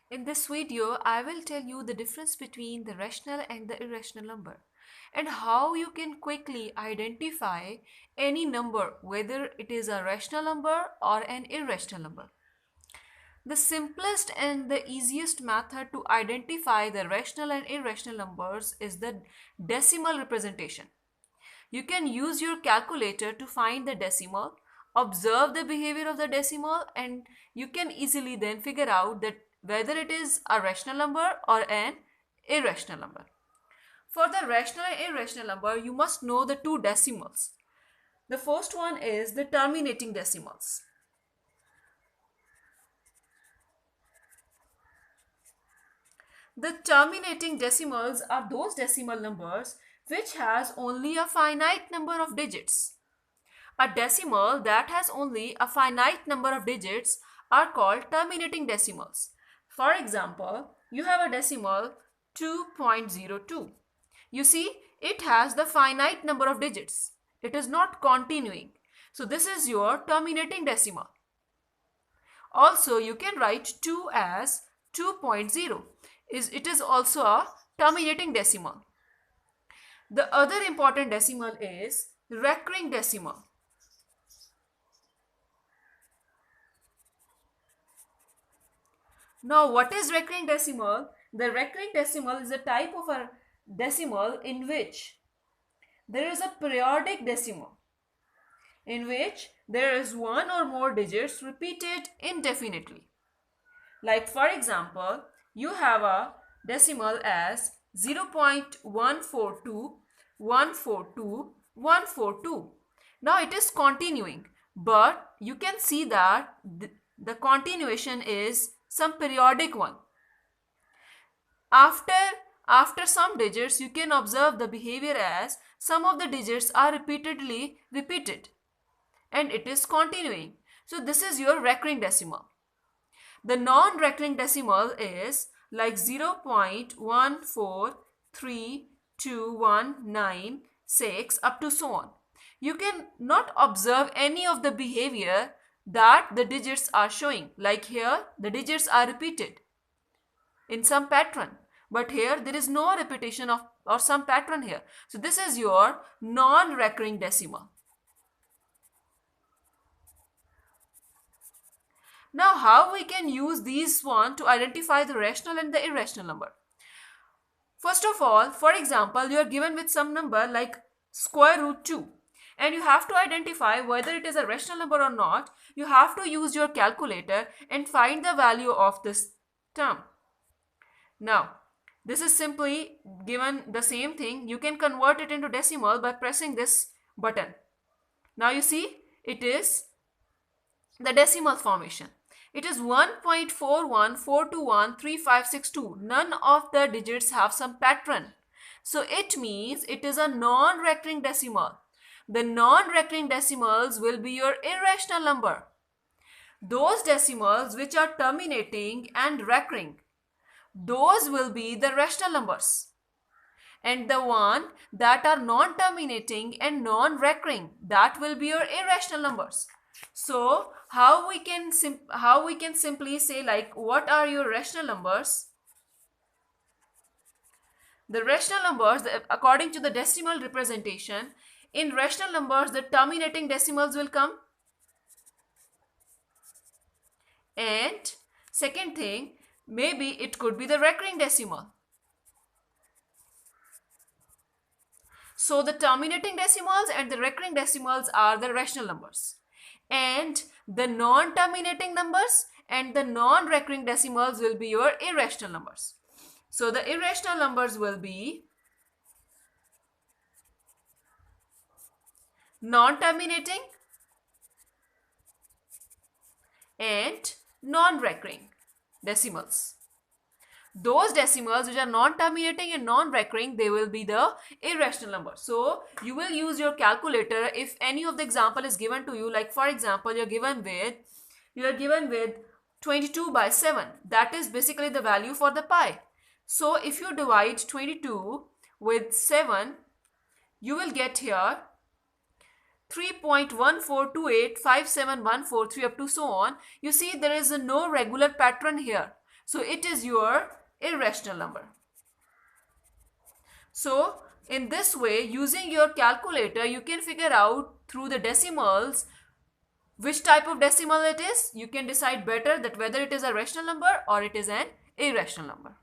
In this video, I will tell you the difference between the rational and the irrational number and how you can quickly identify any number, whether it is a rational number or an irrational number. The simplest and the easiest method to identify the rational and irrational numbers is the decimal representation. You can use your calculator to find the decimal, observe the behavior of the decimal, and you can easily then figure out that whether it is a rational number or an irrational number. For the rational and irrational number, you must know the two decimals. The first one is the terminating decimals. The terminating decimals are those decimal numbers which has only a finite number of digits. A decimal that has only a finite number of digits are called terminating decimals. For example, you have a decimal 2.02. You see, it has the finite number of digits. It is not continuing. So this is your terminating decimal. Also, you can write 2 as 2.0. It is also a terminating decimal. The other important decimal is recurring decimal. Now, what is recurring decimal? The recurring decimal is a type of a decimal in which there is a periodic decimal, in which there is one or more digits repeated indefinitely. Like for example, you have a decimal as 0.142, Now it is continuing, but you can see that the continuation is some periodic one. After some digits, you can observe the behavior as some of the digits are repeatedly repeated and it is continuing. So this is your recurring decimal. The non-recurring decimal is like 0.1432196 up to so on. You can not observe any of the behavior that the digits are showing. Like here, the digits are repeated in some pattern. But here, there is no repetition of or some pattern here. So this is your non-recurring decimal. Now, how we can use these one to identify the rational and the irrational number? First of all, for example, you are given with some number like square root 2 and you have to identify whether it is a rational number or not. You have to use your calculator and find the value of this term. Now, this is simply given the same thing. You can convert it into decimal by pressing this button. Now you see, it is the decimal formation. It is 1.414213562. None of the digits have some pattern. So it means it is a non-recurring decimal. The non-recurring decimals will be your irrational number. Those decimals which are terminating and recurring, those will be the rational numbers. And the one that are non-terminating and non-recurring, that will be your irrational numbers. So how we can simply say like what are your rational numbers? The rational numbers, according to the decimal representation, in rational numbers the terminating decimals will come. And second thing, maybe it could be the recurring decimal. So the terminating decimals and the recurring decimals are the rational numbers. And the non-terminating numbers and the non-recurring decimals will be your irrational numbers. So the irrational numbers will be non-terminating and non-recurring decimals. Those decimals which are non-terminating and non-recurring, they will be the irrational numbers. So you will use your calculator if any of the example is given to you. Like for example, you are given with 22 by 7. That is basically the value for the pi. So if you divide 22 with 7, you will get here 3.142857143 up to so on. You see there is no regular pattern here. So it is your irrational number. So in this way, using your calculator, you can figure out through the decimals which type of decimal it is. You can decide better that whether it is a rational number or it is an irrational number.